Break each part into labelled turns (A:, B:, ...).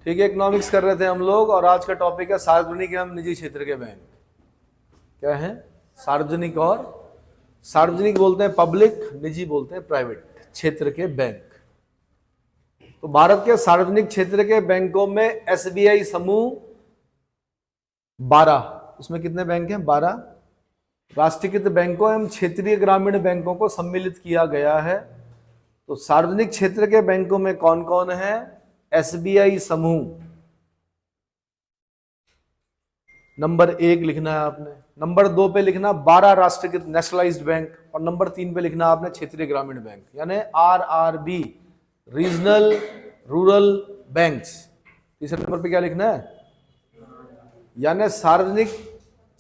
A: ठीक है, इकोनॉमिक्स कर रहे थे हम लोग और आज का टॉपिक है सार्वजनिक एवं निजी क्षेत्र के बैंक। क्या है? सार्वजनिक और सार्वजनिक बोलते हैं पब्लिक, निजी बोलते हैं प्राइवेट क्षेत्र के बैंक। तो भारत के सार्वजनिक क्षेत्र के बैंकों में एसबीआई समूह 12, उसमें कितने बैंक हैं? 12 राष्ट्रीयकृत बैंकों एवं क्षेत्रीय ग्रामीण बैंकों को सम्मिलित किया गया है। तो सार्वजनिक क्षेत्र के बैंकों में कौन कौन है? एसबीआई समूह नंबर 1 लिखना है आपने, नंबर 2 पे लिखना 12 राष्ट्रीयकृत नेशनलाइज्ड बैंक और नंबर 3 पे लिखना आपने क्षेत्रीय ग्रामीण बैंक यानी आरआरबी रीजनल रूरल बैंक्स। तीसरे नंबर पे क्या लिखना है? यानी सार्वजनिक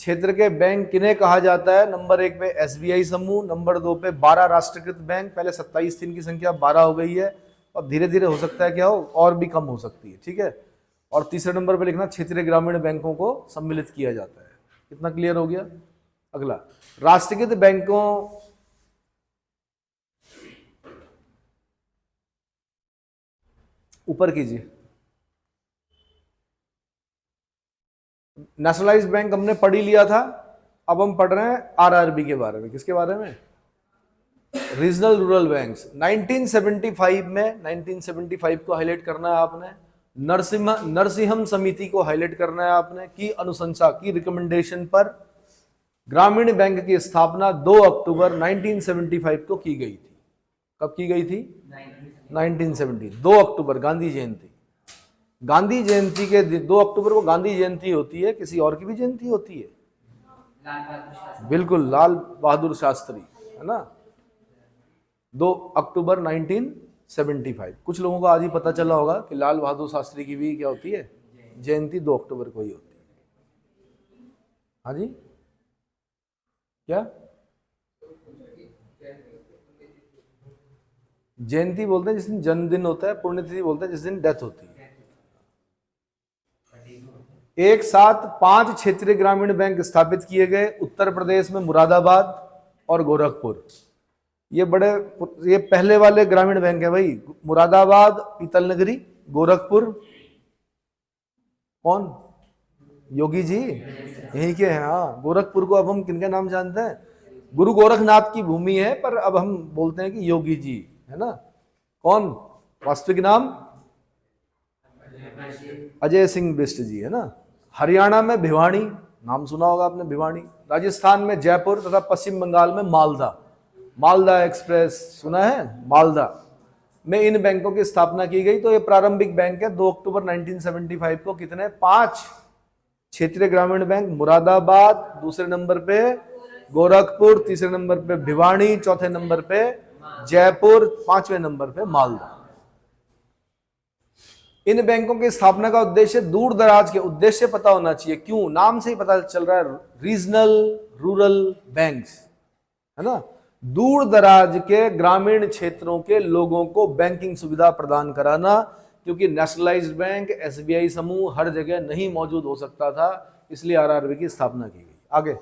A: क्षेत्र के बैंक किन्हें कहा जाता है? नंबर 1 पे एसबीआई समूह, नंबर 2 पे 12 राष्ट्रीयकृत बैंक। पहले 27 थी, इनकी संख्या 12 हो गई है और धीरे धीरे हो सकता है क्या हो और भी कम हो सकती है। ठीक है, और तीसरे नंबर पे लिखना क्षेत्रीय ग्रामीण बैंकों को सम्मिलित किया जाता है। कितना क्लियर हो गया? अगला, राष्ट्रीयकृत बैंकों ऊपर कीजिए। नेशनलाइज्ड बैंक हमने पढ़ ही लिया था, अब हम पढ़ रहे हैं आरआरबी के बारे में। किसके बारे में? Regional rural banks. 1975 में 1975 को हाईलाइट करना है आपने, नरसिंहम समिति को हाईलाइट करना है आपने की अनुशंसा की रिकमेंडेशन पर ग्रामीण बैंक की स्थापना 2 अक्टूबर 1975 को की गई थी। कब की गई थी? 1970, 2 अक्टूबर, गांधी जयंती। गांधी जयंती के 2 अक्टूबर को गांधी जयंती होती है, किसी और की भी जयंती होती है? बिल्कुल, लाल बहादुर शास्त्री, है ना। 2 अक्टूबर 1975। कुछ लोगों को आज ही पता चला होगा कि लाल बहादुर शास्त्री की भी क्या होती है? जयंती 2 अक्टूबर को ही होती है। हाँ जी, क्या जयंती बोलते हैं जिस दिन जन्मदिन होता है, पुण्यतिथि बोलते हैं जिस दिन डेथ होती है। एक साथ 5 क्षेत्रीय ग्रामीण बैंक स्थापित किए गए, उत्तर प्रदेश में मुरादाबाद और गोरखपुर। ये पहले वाले ग्रामीण बैंक है भाई, मुरादाबाद, पीतल नगरी, गोरखपुर। कौन? योगी जी यही के हैं। हाँ, गोरखपुर को अब हम किनका नाम जानते हैं? गुरु गोरखनाथ की भूमि है, पर अब हम बोलते हैं कि योगी जी, है ना। कौन? वास्तविक नाम अजय सिंह बिष्ट जी, है ना। हरियाणा में भिवानी, नाम सुना होगा आपने, भिवानी। राजस्थान में जयपुर तथा पश्चिम बंगाल में मालदा, मालदा एक्सप्रेस सुना है? मालदा में इन बैंकों की स्थापना की गई। तो ये प्रारंभिक बैंक है। 2 अक्टूबर 1975 को कितने? 5 क्षेत्रीय ग्रामीण बैंक, मुरादाबाद, दूसरे नंबर पे गोरखपुर, तीसरे नंबर पे भिवानी, चौथे नंबर पे जयपुर, 5वें नंबर पे मालदा। इन बैंकों की स्थापना का उद्देश्य दूर दराज के, उद्देश्य पता होना चाहिए, क्यों? नाम से ही पता चल रहा है, रीजनल रूरल बैंक्स, है ना। दूर दराज के ग्रामीण क्षेत्रों के लोगों को बैंकिंग सुविधा प्रदान कराना, क्योंकि नेशनलाइज्ड बैंक, एसबीआई समूह हर जगह नहीं मौजूद हो सकता था, इसलिए आरआरबी की स्थापना की गई। आगे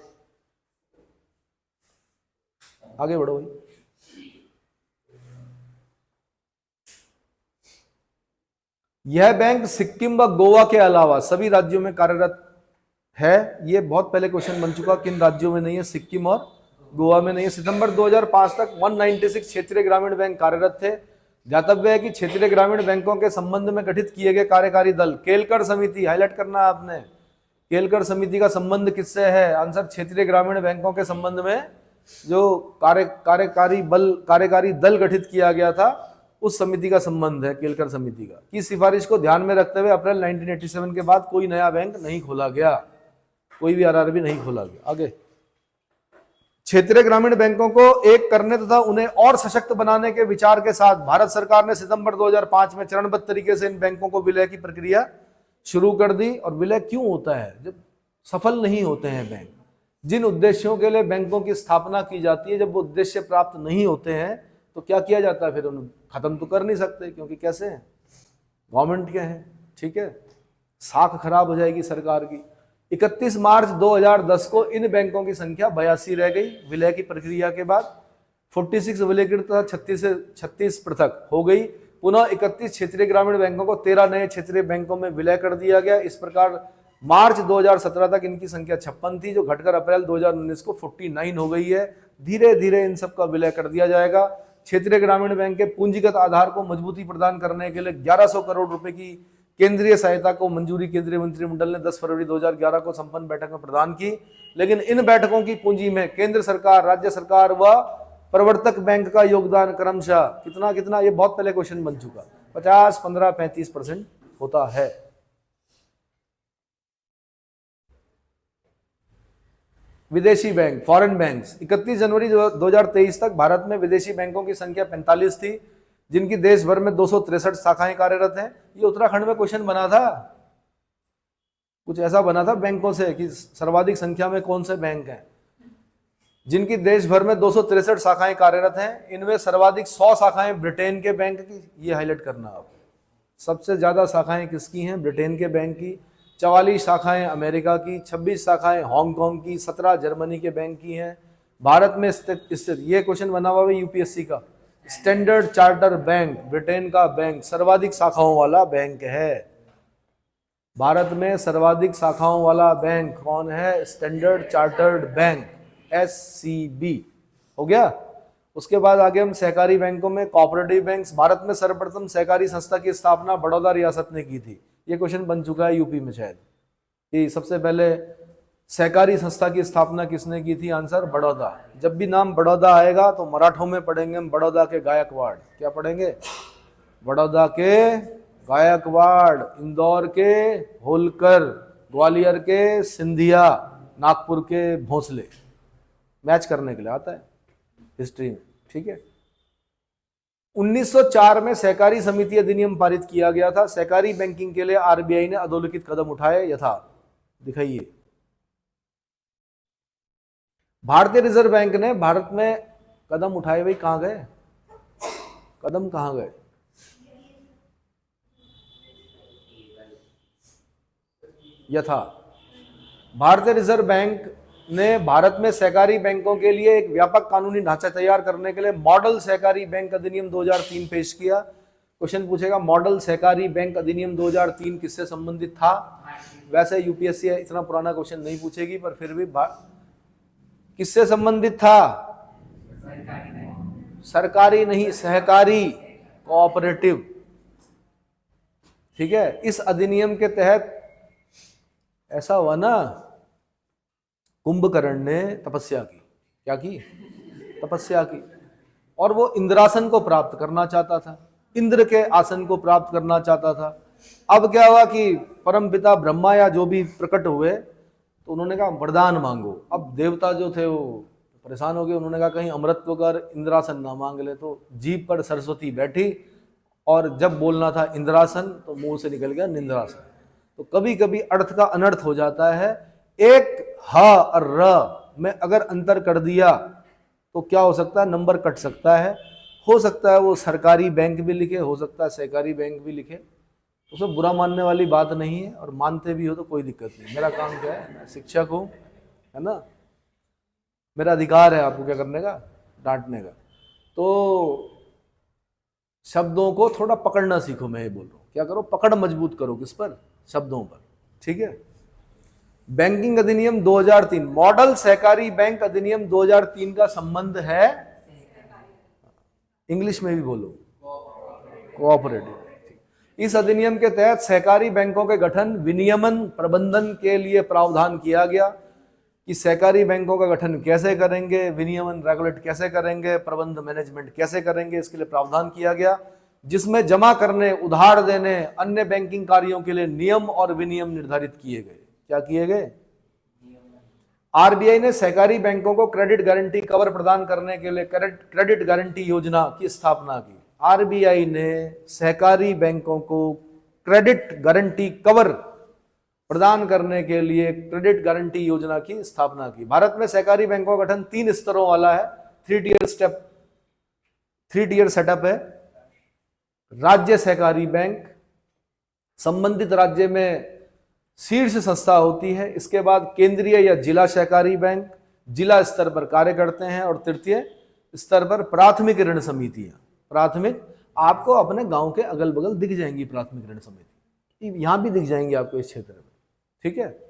A: आगे बढ़ो भाई। यह बैंक सिक्किम व गोवा के अलावा सभी राज्यों में कार्यरत है। यह बहुत पहले क्वेश्चन बन चुका, किन राज्यों में नहीं है? सिक्किम और गोवा में नहीं है। सितंबर 2005 तक 196 क्षेत्रीय ग्रामीण बैंक कार्यरत थे। ध्यातव्य है कि क्षेत्रीय ग्रामीण बैंकों के संबंध में गठित किए गए कार्यकारी दल, केलकर समिति, हाईलाइट करना है आपने, केलकर समिति का संबंध किससे है? आंसर, क्षेत्रीय ग्रामीण बैंकों के संबंध में जो कार्यकारी दल गठित किया गया था, उस समिति का संबंध है, केलकर समिति का। की सिफारिश को ध्यान में रखते हुए अप्रैल 1987 के बाद कोई नया बैंक नहीं खोला गया, कोई भी आरआरबी नहीं खोला गया। आगे, क्षेत्रीय ग्रामीण बैंकों को एक करने तथा उन्हें और सशक्त बनाने के विचार के साथ भारत सरकार ने सितंबर 2005 में चरणबद्ध तरीके से इन बैंकों को विलय की प्रक्रिया शुरू कर दी। और विलय क्यों होता है? जब सफल नहीं होते हैं बैंक, जिन उद्देश्यों के लिए बैंकों की स्थापना की जाती है, जब वो उद्देश्य प्राप्त नहीं होते हैं तो क्या किया जाता है? फिर उन्हें खत्म तो कर नहीं सकते, क्योंकि कैसे हैं? गवर्नमेंट के हैं, ठीक है, साख खराब हो जाएगी सरकार की। 31 मार्च 2010 को इन बैंकों की संख्या 82 रह गई। विलय की प्रक्रिया के बाद 46 विलयीकृत तथा 36 पृथक हो गई। पुनः 31 क्षेत्रीय ग्रामीण बैंकों को 13 नए क्षेत्रीय बैंकों में विलय कर दिया गया। इस प्रकार मार्च 2017 तक इनकी संख्या 56 थी, जो घटकर अप्रैल 2019 को 49 हो गई है। धीरे धीरे इन सब का विलय कर दिया जाएगा। क्षेत्रीय ग्रामीण बैंक के पूंजीगत आधार को मजबूती प्रदान करने के लिए 1100 करोड़ रुपए की केंद्रीय सहायता को मंजूरी केंद्रीय मंत्रिमंडल ने 10 फरवरी 2011 को संपन्न बैठक में प्रदान की। लेकिन इन बैठकों की पूंजी में केंद्र सरकार, राज्य सरकार व प्रवर्तक बैंक का योगदान क्रमशः कितना कितना, ये बहुत पहले क्वेश्चन बन चुका, 50, 15, 35% होता है। विदेशी बैंक, फॉरेन बैंक्स, 31 जनवरी 2023 तक भारत में विदेशी बैंकों की संख्या 45 थी, जिनकी देश भर में 263 शाखाएं कार्यरत हैं। ये उत्तराखंड में क्वेश्चन बना था, कुछ ऐसा बना था बैंकों से कि सर्वाधिक संख्या में कौन से बैंक हैं, जिनकी देश भर में 263 शाखाएं कार्यरत हैं। इनमें सर्वाधिक 100 शाखाएं ब्रिटेन के बैंक की, ये हाईलाइट करना आप। सबसे ज्यादा शाखाएं किसकी हैं? ब्रिटेन के बैंक की। 44 शाखाएं अमेरिका की, 26 शाखाएं हांगकांग की, 17 जर्मनी के बैंक की हैं। भारत में स्थित ये क्वेश्चन बना हुआ है यूपीएससी का। स्टैंडर्ड चार्टर बैंक, ब्रिटेन का बैंक, सर्वाधिक शाखाओं वाला बैंक है। भारत में सर्वाधिक शाखाओं वाला बैंक कौन है? Standard chartered bank, SCB। हो गया। उसके बाद आगे हम सहकारी बैंकों में कोऑपरेटिव बैंक्स। भारत में सर्वप्रथम सहकारी संस्था की स्थापना बड़ौदा रियासत ने की थी। ये क्वेश्चन बन चुका है यूपी में शायद, कि सबसे पहले सहकारी संस्था की स्थापना किसने की थी? आंसर बड़ौदा। जब भी नाम बड़ौदा आएगा तो मराठों में पढ़ेंगे हम बड़ौदा के गायकवाड़। क्या पढ़ेंगे? बड़ौदा के गायकवाड़, इंदौर के होलकर, ग्वालियर के सिंधिया, नागपुर के भोंसले। मैच करने के लिए आता है हिस्ट्री में, ठीक है। 1904 में सहकारी समिति अधिनियम पारित किया गया था। सहकारी बैंकिंग के लिए आरबीआई ने अधोलिखित कदम उठाए यथा, दिखाइए। भारतीय रिजर्व बैंक ने भारत में कदम उठाए, भाई कहां गए कदम, कहां गए? यथा भारतीय रिजर्व बैंक ने भारत में सहकारी बैंकों के लिए एक व्यापक कानूनी ढांचा तैयार करने के लिए मॉडल सहकारी बैंक अधिनियम 2003 पेश किया। क्वेश्चन पूछेगा मॉडल सहकारी बैंक अधिनियम 2003 किससे संबंधित था? वैसे यूपीएससी इतना पुराना क्वेश्चन नहीं पूछेगी, पर फिर भी किससे संबंधित था? सरकारी नहीं, सहकारी, कोऑपरेटिव, ठीक है। इस अधिनियम के तहत ऐसा हुआ ना, कुंभकर्ण ने तपस्या की। क्या की? तपस्या की। और वो इंद्रासन को प्राप्त करना चाहता था, इंद्र के आसन को प्राप्त करना चाहता था। अब क्या हुआ कि परमपिता ब्रह्मा या जो भी प्रकट हुए तो उन्होंने कहा वरदान मांगो। अब देवता जो थे वो परेशान हो गए, उन्होंने कहा कहीं अमृतत्व कर इंद्रासन ना मांग ले। तो जीभ पर सरस्वती बैठी और जब बोलना था इंद्रासन तो मुंह से निकल गया निंद्रासन। तो कभी कभी अर्थ का अनर्थ हो जाता है। एक ह और र में अगर अंतर कर दिया तो क्या हो सकता है? नंबर कट सकता है। हो सकता है वो सरकारी बैंक भी लिखे, हो सकता है सहकारी बैंक भी लिखे, उसमें बुरा मानने वाली बात नहीं है, और मानते भी हो तो कोई दिक्कत नहीं। मेरा काम क्या है? मैं शिक्षक हूँ, है ना, मेरा अधिकार है आपको क्या करने का? डांटने का। तो शब्दों को थोड़ा पकड़ना सीखो। मैं ये बोल रहा हूँ, क्या करो? पकड़ मजबूत करो। किस पर? शब्दों पर, ठीक है। बैंकिंग अधिनियम 2003, मॉडल सहकारी बैंक अधिनियम 2003 का संबंध है, इंग्लिश में भी बोलो, कोऑपरेटिव। इस अधिनियम के तहत सहकारी बैंकों के गठन, विनियमन, प्रबंधन के लिए प्रावधान किया गया कि सहकारी बैंकों का गठन कैसे करेंगे, विनियमन रेगुलेट कैसे करेंगे, प्रबंध मैनेजमेंट कैसे करेंगे, इसके लिए प्रावधान किया गया, जिसमें जमा करने, उधार देने, अन्य बैंकिंग कार्यों के लिए नियम और विनियम निर्धारित किए गए। क्या किए गए? आरबीआई ने सहकारी बैंकों को क्रेडिट गारंटी कवर प्रदान करने के लिए क्रेडिट गारंटी योजना की स्थापना की। आरबीआई ने सहकारी बैंकों को क्रेडिट गारंटी कवर प्रदान करने के लिए क्रेडिट गारंटी योजना की स्थापना की। भारत में सहकारी बैंकों का गठन 3 स्तरों वाला है, 3 टियर सेटअप है। राज्य सहकारी बैंक, संबंधित राज्य में शीर्ष संस्था होती है। इसके बाद केंद्रीय या जिला सहकारी बैंक जिला स्तर पर कार्य करते हैं, और तृतीय स्तर पर प्राथमिक ऋण समितियां, प्राथमिक आपको अपने गांव के अगल बगल दिख जाएंगी प्राथमिक ऋण समिति, यहां भी दिख जाएंगी आपको इस क्षेत्र में, ठीक है,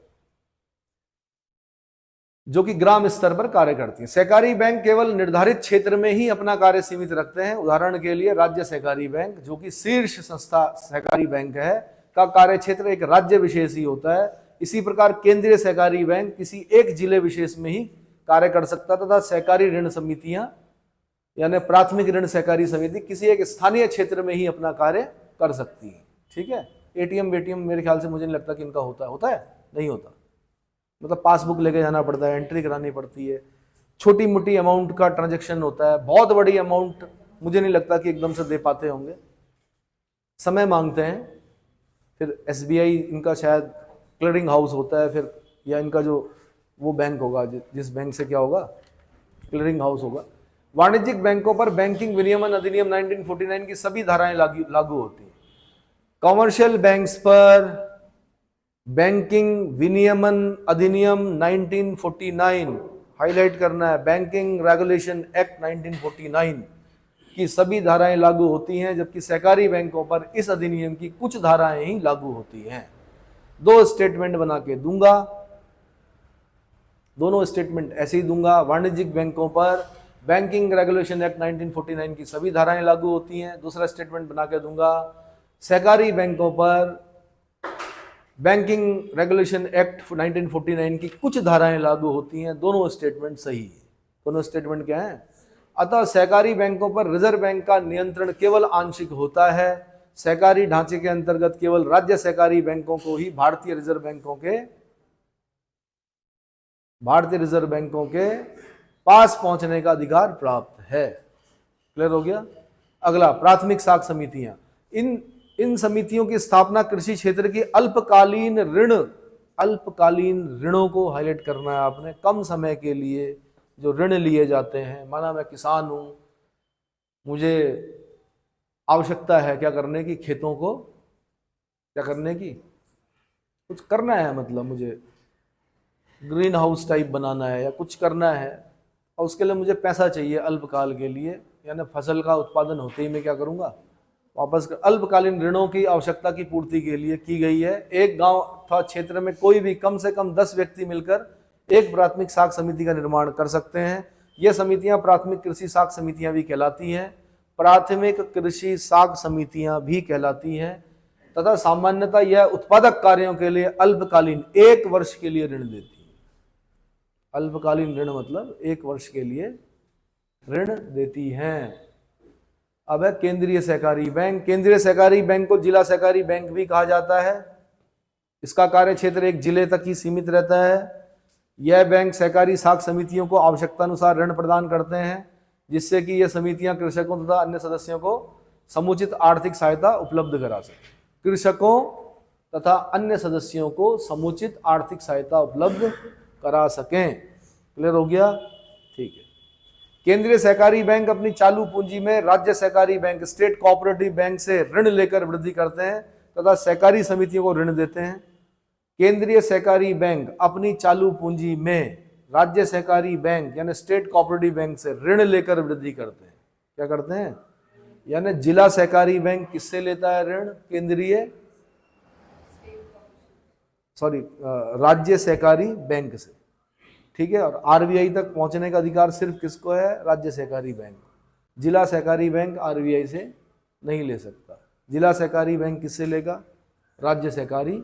A: जो कि ग्राम स्तर पर कार्य करती है। सहकारी बैंक केवल निर्धारित क्षेत्र में ही अपना कार्य सीमित रखते हैं। उदाहरण के लिए राज्य सहकारी बैंक, जो कि शीर्ष संस्था सहकारी बैंक है, का कार्य क्षेत्र एक राज्य विशेष ही होता है। इसी प्रकार केंद्रीय सहकारी बैंक किसी एक जिले विशेष में ही कार्य कर सकता तथा सहकारी ऋण समितियां यानी प्राथमिक ऋण सहकारी समिति किसी एक स्थानीय क्षेत्र में ही अपना कार्य कर सकती है, ठीक है। एटीएम बेटीएम मेरे ख्याल से मुझे नहीं लगता कि इनका होता है, नहीं होता, मतलब पासबुक लेके जाना पड़ता है, एंट्री करानी पड़ती है, छोटी मोटी अमाउंट का ट्रांजैक्शन होता है, बहुत बड़ी अमाउंट मुझे नहीं लगता कि एकदम से दे पाते होंगे, समय मांगते हैं। फिर एसबीआई इनका शायद क्लियरिंग हाउस होता है, फिर या इनका जो वो बैंक होगा जिस बैंक से क्या होगा, क्लियरिंग हाउस होगा। वाणिज्यिक बैंकों पर बैंकिंग विनियमन अधिनियम 1949 की सभी धाराएं लागू होती हैं। कॉमर्शियल बैंक्स पर बैंकिंग विनियमन अधिनियम 1949 हाईलाइट करना है, बैंकिंग रेगुलेशन एक्ट 1949 की सभी धाराएं लागू होती हैं, जबकि सहकारी बैंकों पर इस अधिनियम की कुछ धाराएं ही लागू होती हैं। दो स्टेटमेंट बना के दूंगा, दोनों स्टेटमेंट ऐसे ही दूंगा। वाणिज्यिक बैंकों पर बैंकिंग रेगुलेशन एक्ट 1949 की सभी धाराएं लागू होती हैं। दूसरा स्टेटमेंट बना के दूंगा, सहकारी बैंकों पर बैंकिंग रेगुलेशन एक्ट 1949 की कुछ धाराएं लागू होती हैं। दोनों स्टेटमेंट सही है। दोनों स्टेटमेंट क्या है? अतः सहकारी बैंकों पर रिजर्व बैंक का नियंत्रण केवल आंशिक होता है। सहकारी ढांचे के अंतर्गत केवल राज्य सहकारी बैंकों को ही भारतीय रिजर्व बैंकों के पास पहुंचने का अधिकार प्राप्त है। क्लियर हो गया? अगला, प्राथमिक साख समितियां। इन समितियों की स्थापना कृषि क्षेत्र की अल्पकालीन ऋणों को हाईलाइट करना है आपने। कम समय के लिए जो ऋण लिए जाते हैं, माना मैं किसान हूं, मुझे आवश्यकता है क्या करने की, खेतों को क्या करने की, कुछ करना है, मतलब मुझे ग्रीन हाउस टाइप बनाना है या कुछ करना है, और उसके लिए मुझे पैसा चाहिए अल्पकाल के लिए, यानी फसल का उत्पादन होते ही मैं क्या करूंगा, वापस अल्पकालीन ऋणों की आवश्यकता की पूर्ति के लिए की गई है। एक गांव अथवा क्षेत्र में कोई भी कम से कम 10 व्यक्ति मिलकर एक प्राथमिक साख समिति का निर्माण कर सकते हैं। ये समितियां प्राथमिक कृषि साख समितियां भी कहलाती हैं, प्राथमिक कृषि साख समितियां भी कहलाती हैं, तथा सामान्यतः यह उत्पादक कार्यों के लिए अल्पकालीन 1 वर्ष के लिए ऋण देती है। अल्पकालीन ऋण मतलब 1 वर्ष के लिए ऋण देती हैं। अब है केंद्रीय सहकारी बैंक। केंद्रीय सहकारी बैंक को जिला सहकारी बैंक भी कहा जाता है। इसका कार्य क्षेत्र एक जिले तक ही सीमित रहता है। यह बैंक सहकारी साख समितियों को आवश्यकता अनुसार ऋण प्रदान करते हैं, जिससे कि यह समितियां कृषकों तथा अन्य सदस्यों को समुचित आर्थिक सहायता उपलब्ध करा सकें। कृषकों तथा अन्य सदस्यों को समुचित आर्थिक सहायता उपलब्ध करा सकें। क्लियर हो गया? ठीक है। केंद्रीय सहकारी बैंक अपनी चालू पूंजी में राज्य सहकारी बैंक, स्टेट कोऑपरेटिव बैंक से ऋण लेकर वृद्धि करते हैं तथा सहकारी समितियों को ऋण देते हैं। केंद्रीय सहकारी बैंक अपनी चालू पूंजी में राज्य सहकारी बैंक यानी स्टेट कोऑपरेटिव बैंक से ऋण लेकर वृद्धि करते हैं। क्या करते हैं? यानी जिला सहकारी बैंक किससे लेता है ऋण? राज्य सहकारी बैंक से, ठीक है। और आरबीआई तक पहुंचने का अधिकार सिर्फ किसको है? राज्य सहकारी बैंक। जिला सहकारी बैंक आरबीआई से नहीं ले सकता। जिला सहकारी बैंक किससे लेगा? राज्य सहकारी।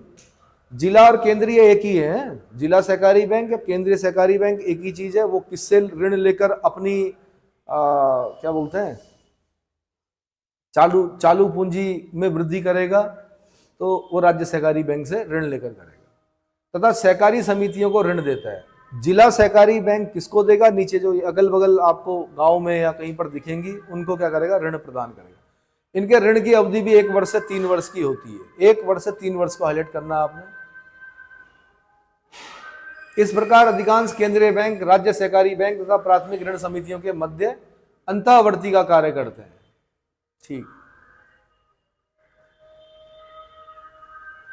A: जिला और केंद्रीय एक ही है। जिला सहकारी बैंक या केंद्रीय सहकारी बैंक एक ही चीज है। वो किससे ऋण लेकर अपनी क्या बोलते हैं, चालू पूंजी में वृद्धि करेगा, तो वो राज्य सहकारी बैंक से ऋण लेकर करेगा। तथा सहकारी समितियों को ऋण देता है। जिला सहकारी बैंक किसको देगा? नीचे जो अगल बगल आपको गांव में या कहीं पर दिखेंगी, उनको क्या करेगा? ऋण प्रदान करेगा। इनके ऋण की अवधि भी 1 वर्ष से 3 वर्ष की होती है। 1 वर्ष से 3 वर्ष को हाईलाइट करना आपने। इस प्रकार अधिकांश केंद्रीय बैंक, राज्य सहकारी बैंक तथा प्राथमिक ऋण समितियों के मध्य अंतःवर्ती का कार्य करते हैं। ठीक।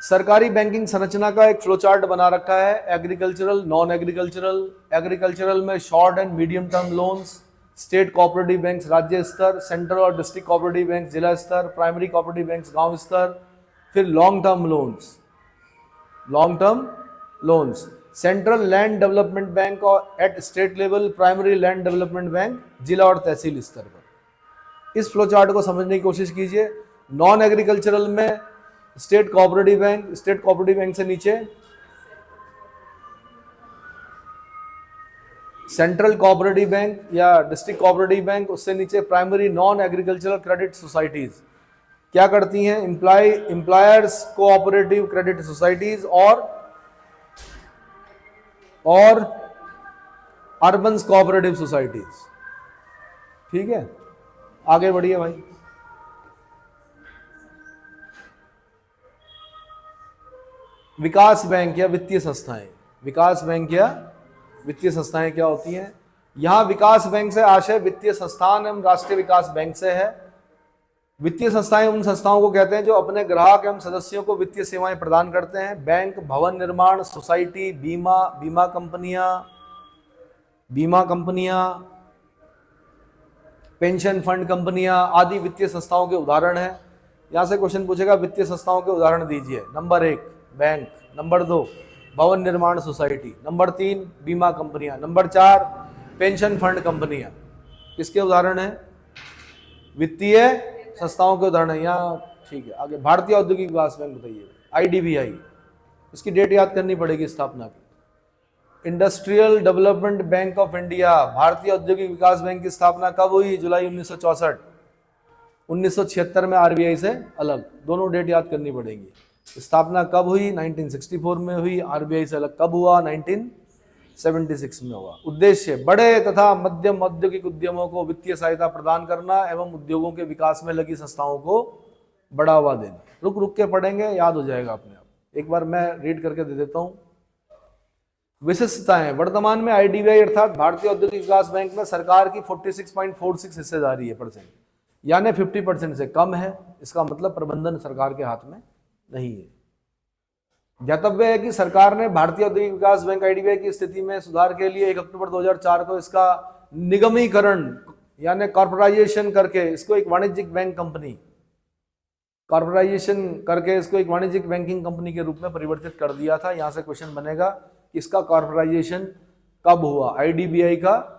A: सरकारी बैंकिंग संरचना का एक फ्लो चार्ट बना रखा है। Agricultural, non agricultural. एग्रीकल्चरल में short and medium term loans, state cooperative banks राज्य स्तर, सेंट्रल और डिस्ट्रिक्ट कोऑपरेटिव बैंक जिला स्तर, प्राइमरी कोऑपरेटिव बैंक्स गांव स्तर, फिर long term loans, central land development bank और at state level, primary land development bank जिला और तहसील स्तर पर। इस फ्लो चार्ट को समझने की कोशिश कीजिए। नॉन एग्रीकल्चरल में स्टेट कोऑपरेटिव बैंक से नीचे सेंट्रल कोऑपरेटिव बैंक या डिस्ट्रिक्ट कोऑपरेटिव बैंक, उससे नीचे primary non agricultural credit societies क्या करती हैं, एम्प्लॉयर्स कोऑपरेटिव क्रेडिट सोसाइटीज और अर्बन कोऑपरेटिव सोसाइटीज। ठीक है, आगे बढ़िए भाई। विकास बैंक या वित्तीय संस्थाएं, विकास बैंक या वित्तीय संस्थाएं क्या होती हैं? यहां विकास बैंक से आशय वित्तीय संस्थान एवं राष्ट्रीय विकास बैंक से है। वित्तीय संस्थाएं उन संस्थाओं को कहते हैं जो अपने ग्राहक एवं सदस्यों को वित्तीय सेवाएं प्रदान करते हैं। बैंक, भवन निर्माण, सोसाइटी, बीमा कंपनियां, पेंशन फंड कंपनियां आदि वित्तीय संस्थाओं के उदाहरण हैं। यहां से क्वेश्चन पूछेगा वित्तीय संस्थाओं के उदाहरण दीजिए। नंबर 1 बैंक, नंबर 2 भवन निर्माण सोसाइटी, नंबर 3 बीमा कंपनियां, नंबर 4 पेंशन फंड कंपनियां। किसके उदाहरण है? वित्तीय संस्थाओं के उदाहरण है यहाँ। ठीक है, आगे भारतीय औद्योगिक विकास बैंक बताइए। IDBI, इसकी डेट याद करनी पड़ेगी स्थापना की। Industrial development bank of India, भारतीय औद्योगिक विकास बैंक की स्थापना कब हुई? जुलाई 1964। 1976 में RBI से अलग, दोनों डेट याद करनी पड़ेगी। स्थापना कब हुई? 1964 में हुई। RBI से अलग कब हुआ? 1976 में हुआ। उद्देश्य बड़े तथा मध्यम औद्योगिक उद्यमों को वित्तीय सहायता प्रदान करना एवं उद्योगों के विकास में लगी संस्थाओं को बढ़ावा देना। रुक के पढ़ेंगे, याद हो जाएगा अपने आप। एक बार मैं रीड करके दे देता हूं। विशिष्टताएं, वर्तमान में IDBI अर्थात भारतीय औद्योगिक विकास बैंक में सरकार की 46.46 हिस्सेदारी है %, यानी 50% से कम है। इसका मतलब प्रबंधन सरकार के हाथ में नहीं है। ज्ञातव्य है कि सरकार ने भारतीय औद्योगिक विकास बैंक IDBI की स्थिति में सुधार के लिए 1 अक्टूबर 2004 को इसका निगमीकरण यानी कॉर्पोराइजेशन करके इसको एक वाणिज्यिक बैंकिंग कंपनी के रूप में परिवर्तित कर दिया था। यहां से क्वेश्चन बनेगा कि इसका कॉर्पोराइजेशन कब हुआ? IDBI का,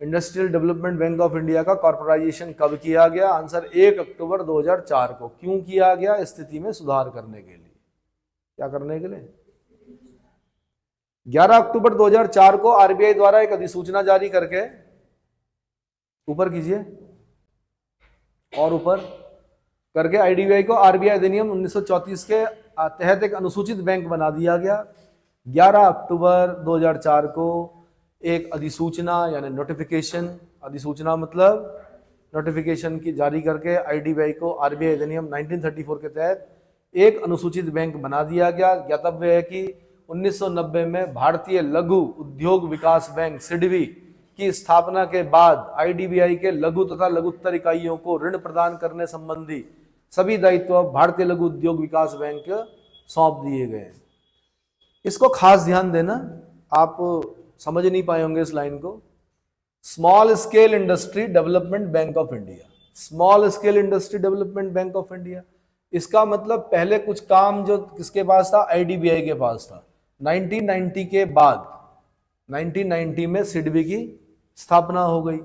A: industrial development bank of India का कॉर्पोराइजेशन कब किया गया? आंसर 1 अक्टूबर 2004 को। क्यों किया गया? स्थिति में सुधार करने के लिए। क्या करने के लिए? 11 अक्टूबर 2004 को RBI द्वारा एक अधिसूचना जारी करके, ऊपर कीजिए और ऊपर करके IDBI को RBI अधिनियम 1934 के तहत एक अनुसूचित बैंक बना दिया गया। 11 अक्टूबर 2004 को एक अधिसूचना यानी नोटिफिकेशन, अधिसूचना मतलब नोटिफिकेशन की जारी करके IDBI को RBI अधिनियम 1934 के तहत एक अनुसूचित बैंक बना दिया गया। ज्ञातव्य है कि 1990 में भारतीय लघु उद्योग विकास बैंक SIDBI की स्थापना के बाद IDBI के लघु तथा लघुत्तर इकाइयों को ऋण प्रदान करने संबंधी सभी दायित्व भारतीय लघु उद्योग विकास बैंक सौंप दिए गए। इसको खास ध्यान देना, आप समझ नहीं पाए होंगे इस लाइन को। Small scale industry development bank of India, small scale industry development bank of India, इसका मतलब पहले कुछ काम जो किसके पास था? IDBI के पास था। 1990 के बाद 1990 में SIDBI की स्थापना हो गई।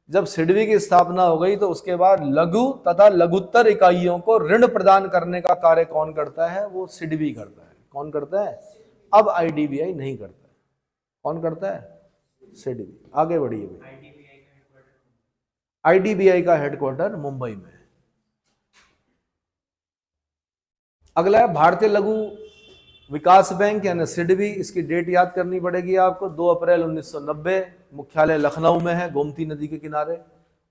A: जब SIDBI की स्थापना हो गई तो उसके बाद लघु तथा लघुत्तर इकाइयों को ऋण प्रदान करने का कार्य कौन करता है? वो SIDBI करता है। कौन करता है? अब IDBI नहीं करता है। कौन करता है? SIDBI। आगे बढ़िए। IDBI का हेडक्वार्टर मुंबई में। अगला है भारतीय लघु विकास बैंक यानी SIDBI। इसकी डेट याद करनी पड़ेगी आपको। 2 अप्रैल 1990। मुख्यालय लखनऊ में है, गोमती नदी के किनारे।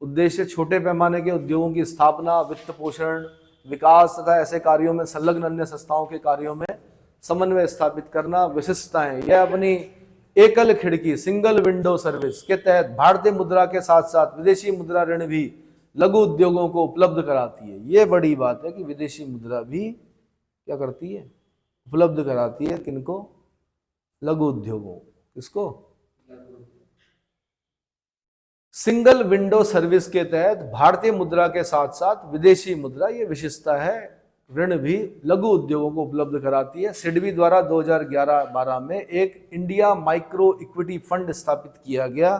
A: उद्देश्य छोटे पैमाने के उद्योगों की स्थापना, वित्त पोषण, विकास तथा ऐसे कार्यों में संलग्न अन्य संस्थाओं के कार्यों में समन्वय स्थापित करना। विशिष्टताएं, यह अपनी एकल खिड़की सिंगल विंडो सर्विस के तहत भारतीय मुद्रा के साथ साथ विदेशी मुद्रा ऋण भी लघु उद्योगों को उपलब्ध कराती है। यह बड़ी बात है कि विदेशी मुद्रा भी क्या करती है? उपलब्ध कराती है। किनको? लघु उद्योगों। किसको? सिंगल विंडो सर्विस के तहत भारतीय मुद्रा के साथ साथ विदेशी मुद्रा, ये विशेषता है, ऋण भी लघु उद्योगों को उपलब्ध कराती है। सिडबी द्वारा 2011-12 में एक इंडिया माइक्रो इक्विटी फंड स्थापित किया गया।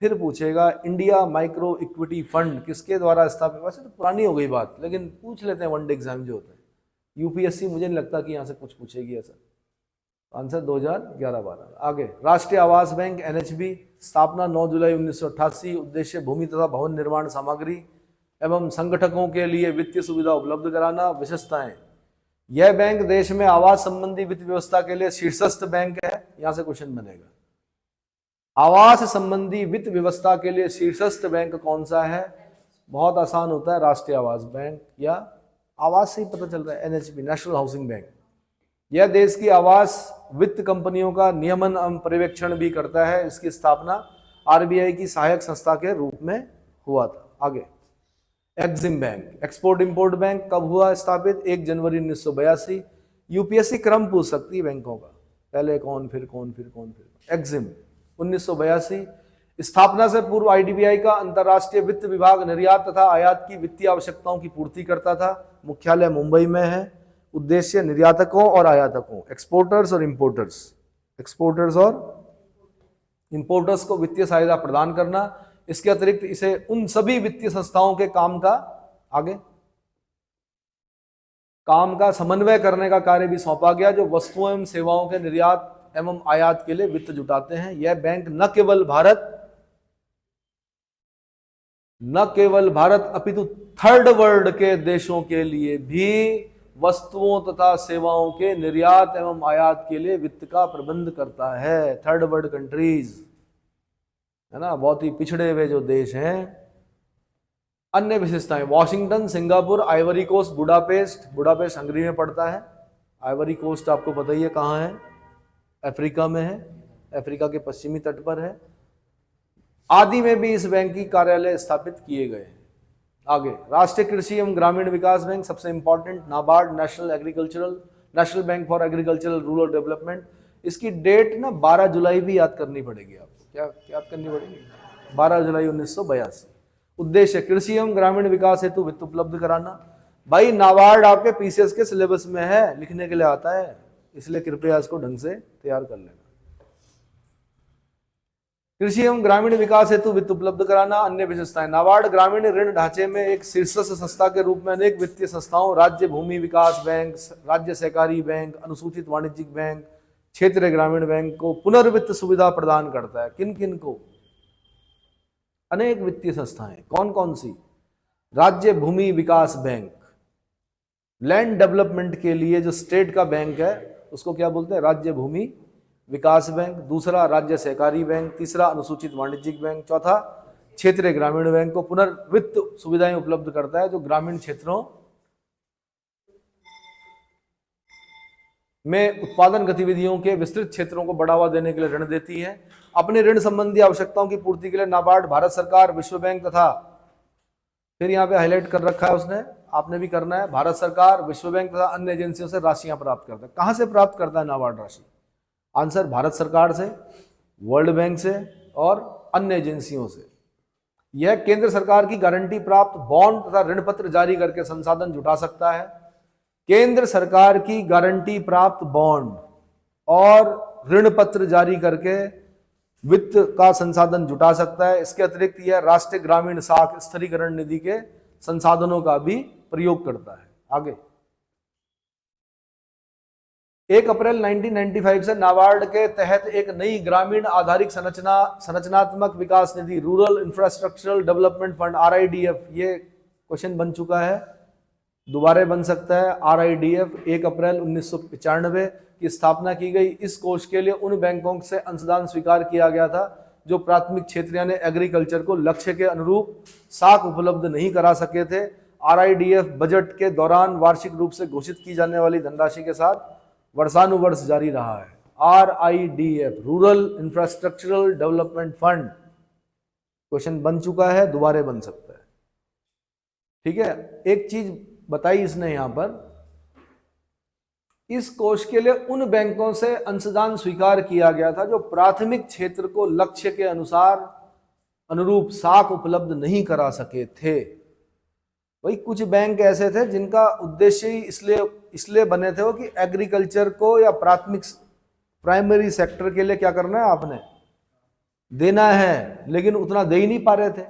A: फिर पूछेगा इंडिया माइक्रो इक्विटी फंड किसके द्वारा स्थापित, वैसे तो पुरानी हो गई बात, लेकिन पूछ लेते हैं वनडे एग्जाम जो होता है। यूपीएससी मुझे नहीं लगता कि यहाँ से कुछ पूछेगी ऐसा। आंसर 2011-12। आगे, राष्ट्रीय आवास बैंक एनएचबी, स्थापना 9 जुलाई 1988, उद्देश्य भूमि तथा भवन निर्माण सामग्री एवं संगठकों के लिए वित्तीय सुविधा उपलब्ध कराना। विशेषताएं, यह बैंक देश में आवास संबंधी वित्त व्यवस्था के लिए शीर्षस्थ बैंक है। यहां से क्वेश्चन बनेगा, आवास संबंधी वित्त व्यवस्था के लिए शीर्षस्थ बैंक कौन सा है? बहुत आसान होता है, राष्ट्रीय आवास बैंक, या आवास से ही पता चल रहा है, एनएचबी, नेशनल हाउसिंग बैंक। यह देश की आवास वित्त कंपनियों का नियमन एवं पर्यवेक्षण भी करता है। इसकी स्थापना आरबीआई की सहायक संस्था के रूप में हुआ था। आगे, Exim bank, export import bank, कब हुआ स्थापित? 1 जनवरी 1982। यूपीएससी क्रम पूछ सकती है बैंकों का, पहले कौन फिर कौन फिर कौन फिर। एक्सिम 1982। स्थापना से पूर्व आईडीबीआई का अंतर्राष्ट्रीय वित्त विभाग निर्यात तथा आयात की वित्तीय आवश्यकताओं की पूर्ति करता था। मुख्यालय मुंबई में है। उद्देश्य निर्यातकों और आयातकों, एक्सपोर्टर्स और इंपोर्टर्स, को वित्तीय सहायता प्रदान करना। इसके अतिरिक्त इसे उन सभी वित्तीय संस्थाओं के काम का समन्वय करने का कार्य भी सौंपा गया, जो वस्तुओं एवं सेवाओं के निर्यात एवं आयात के लिए वित्त जुटाते हैं। यह बैंक न केवल भारत अपितु थर्ड वर्ल्ड के देशों के लिए भी वस्तुओं तथा सेवाओं के निर्यात एवं आयात के लिए वित्त का प्रबंध करता है। थर्ड वर्ल्ड कंट्रीज है ना, बहुत ही पिछड़े हुए जो देश हैं। अन्य विशेषताएं, Washington, Singapore, Ivory Coast, Budapest Hungary में पड़ता है। आइवरी कोस्ट आपको पता ही है कहाँ है, अफ्रीका में है, अफ्रीका के पश्चिमी तट पर है। आदि में भी इस बैंक की कार्यालय स्थापित किए गए हैं। आगे, राष्ट्रीय कृषि एवं ग्रामीण विकास बैंक, सबसे important, NABARD, national bank for agricultural rural development. इसकी डेट ना 12 जुलाई भी याद करनी पड़ेगी आपको। क्या याद करनी पड़ेगी? 12 जुलाई 1982। उद्देश्य कृषि एवं ग्रामीण विकास हेतु वित्त उपलब्ध कराना। भाई नाबार्ड आपके पीसीएस के सिलेबस में है, लिखने के लिए आता है, इसलिए कृपया इसको ढंग से तैयार कर लेना। कृषि एवं ग्रामीण विकास हेतु वित्त उपलब्ध कराना। अन्य विशेषताएं, नाबार्ड ग्रामीण ऋण ढांचे में एक शीर्षस्थ संस्था के रूप में अनेक वित्तीय संस्थाओं, राज्य भूमि विकास बैंक, राज्य सहकारी बैंक, अनुसूचित वाणिज्यिक बैंक, क्षेत्रीय ग्रामीण बैंक को पुनर्वित्त सुविधा प्रदान करता है। किन किन को? अनेक वित्तीय संस्थाएं। कौन कौन सी? राज्य भूमि विकास बैंक, लैंड डेवलपमेंट के लिए जो स्टेट का बैंक है उसको क्या बोलते हैं? राज्य भूमि विकास बैंक। दूसरा राज्य सहकारी बैंक, तीसरा अनुसूचित वाणिज्यिक बैंक, चौथा क्षेत्रीय ग्रामीण बैंक को पुनर्वित्त सुविधाएं उपलब्ध करता है, जो ग्रामीण क्षेत्रों में उत्पादन गतिविधियों के विस्तृत क्षेत्रों को बढ़ावा देने के लिए ऋण देती है। अपने ऋण संबंधी आवश्यकताओं की पूर्ति के लिए नाबार्ड भारत सरकार, विश्व बैंक तथा, फिर यहाँ पे हाईलाइट कर रखा है उसने, आपने भी करना है, भारत सरकार, विश्व बैंक तथा अन्य एजेंसियों से राशियां प्राप्त करता है। कहां से प्राप्त करता है नाबार्ड राशि? आंसर, भारत सरकार से, वर्ल्ड बैंक से और अन्य एजेंसियों से। यह केंद्र सरकार की गारंटी प्राप्त बॉन्ड तथा ऋण पत्र जारी करके संसाधन जुटा सकता है। केंद्र सरकार की गारंटी प्राप्त बॉन्ड और ऋण पत्र जारी करके वित्त का संसाधन जुटा सकता है। इसके अतिरिक्त यह राष्ट्रीय ग्रामीण साख स्थिरीकरण निधि के संसाधनों का भी प्रयोग करता है। आगे, 1 अप्रैल 1995 से नाबार्ड के तहत एक नई ग्रामीण आधारित संरचनात्मक विकास निधि, rural infrastructural development fund, RIDF, ये क्वेश्चन बन चुका है, दोबारा बन सकता है। RIDF 1 अप्रैल 1995 की स्थापना की गई। इस कोष के लिए उन बैंकों से अंशदान स्वीकार किया गया था जो प्राथमिक क्षेत्र यानी एग्रीकल्चर को लक्ष्य के अनुरूप साख उपलब्ध नहीं करा सके थे। RIDF बजट के दौरान वार्षिक रूप से घोषित की जाने वाली धनराशि के साथ वर्षानुवर्ष जारी रहा है। RIDF, rural infrastructural development fund, question बन चुका है, दोबारा बन सकता है। ठीक है, एक चीज बताई इसने यहां पर, इस कोष के लिए उन बैंकों से अंशदान स्वीकार किया गया था जो प्राथमिक क्षेत्र को लक्ष्य के अनुसार अनुरूप साख उपलब्ध नहीं करा सके थे। वही कुछ बैंक ऐसे थे जिनका उद्देश्य ही इसलिए बने थे वो कि एग्रीकल्चर को या प्राइमरी सेक्टर के लिए क्या करना है आपने, देना है, लेकिन उतना दे ही नहीं पा रहे थे।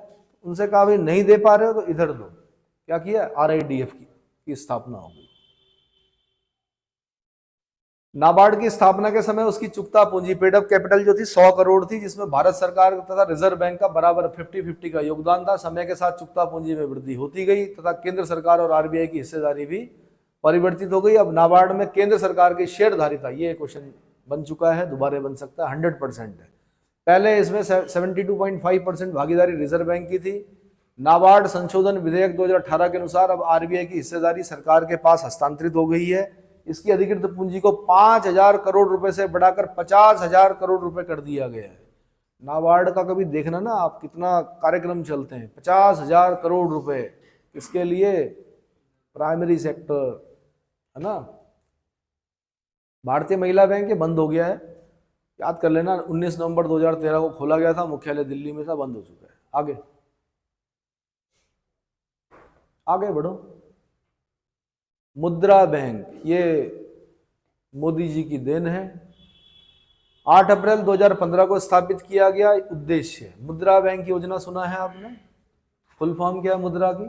A: उनसे कहा भाई नहीं दे पा रहे हो तो इधर दो। क्या किया, RIDF की स्थापना हो गई। नाबार्ड की स्थापना के समय उसकी चुकता पूंजी पेड अप कैपिटल जो थी 100 करोड़ थी, जिसमें भारत सरकार तथा रिजर्व बैंक का बराबर 50-50 का योगदान था। समय के साथ चुकता पूंजी में वृद्धि होती गई तथा केंद्र सरकार और RBI की हिस्सेदारी भी परिवर्तित हो गई। अब नाबार्ड में केंद्र सरकार की शेयरधारिता, ये क्वेश्चन बन चुका है, दोबारा बन सकता है, 100% है। पहले इसमें 72.5% भागीदारी रिजर्व बैंक की थी। नाबार्ड संशोधन विधेयक 2018 के अनुसार अब RBI की हिस्सेदारी सरकार के पास हस्तांतरित हो गई है। इसकी अधिकृत पूंजी को 5,000 करोड़ रुपए से बढ़ाकर 50,000 करोड़ रुपए कर दिया गया है। नाबार्ड का कभी देखना ना आप, कितना कार्यक्रम चलते हैं। 50,000 करोड़ रुपए किसके लिए, प्राइमरी सेक्टर, है ना। भारतीय महिला बैंक ये बंद हो गया है, याद कर लेना। 19 नवंबर 2013 को खोला गया था, मुख्यालय दिल्ली में था, बंद हो चुका है। आगे आगे बढ़ो। मुद्रा बैंक, ये मोदी जी की देन है। 8 अप्रैल 2015 को स्थापित किया गया। उद्देश्य, मुद्रा बैंक योजना सुना है आपने, फुल फॉर्म क्या है मुद्रा की,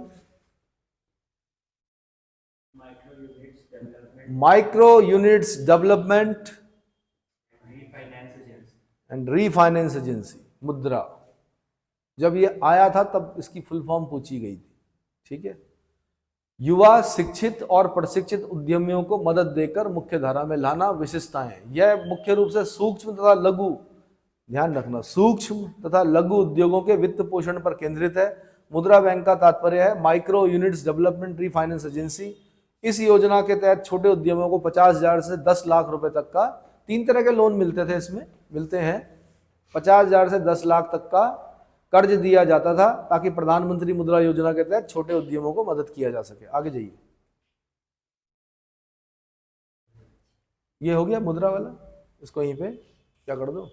A: micro units development and refinance agency. मुद्रा जब ये आया था तब इसकी फुल फॉर्म पूछी गई थी, ठीक है। युवा, शिक्षित और प्रशिक्षित उद्यमियों को मदद देकर मुख्य धारा में लाना। विशेषताएं, यह मुख्य रूप से सूक्ष्म तथा लघु, ध्यान रखना, सूक्ष्म तथा लघु उद्योगों के वित्त पोषण पर केंद्रित है। मुद्रा बैंक का तात्पर्य है micro units development refinance agency. इस योजना के तहत छोटे उद्यमों को 50,000 से 10 लाख रुपए तक का, 3 तरह के लोन मिलते थे, इसमें मिलते हैं। 50,000 से 10 लाख तक का कर्ज दिया जाता था ताकि प्रधानमंत्री मुद्रा योजना के तहत छोटे उद्यमों को मदद किया जा सके। आगे जाइए, ये हो गया मुद्रा वाला, इसको यहीं पे क्या कर दो।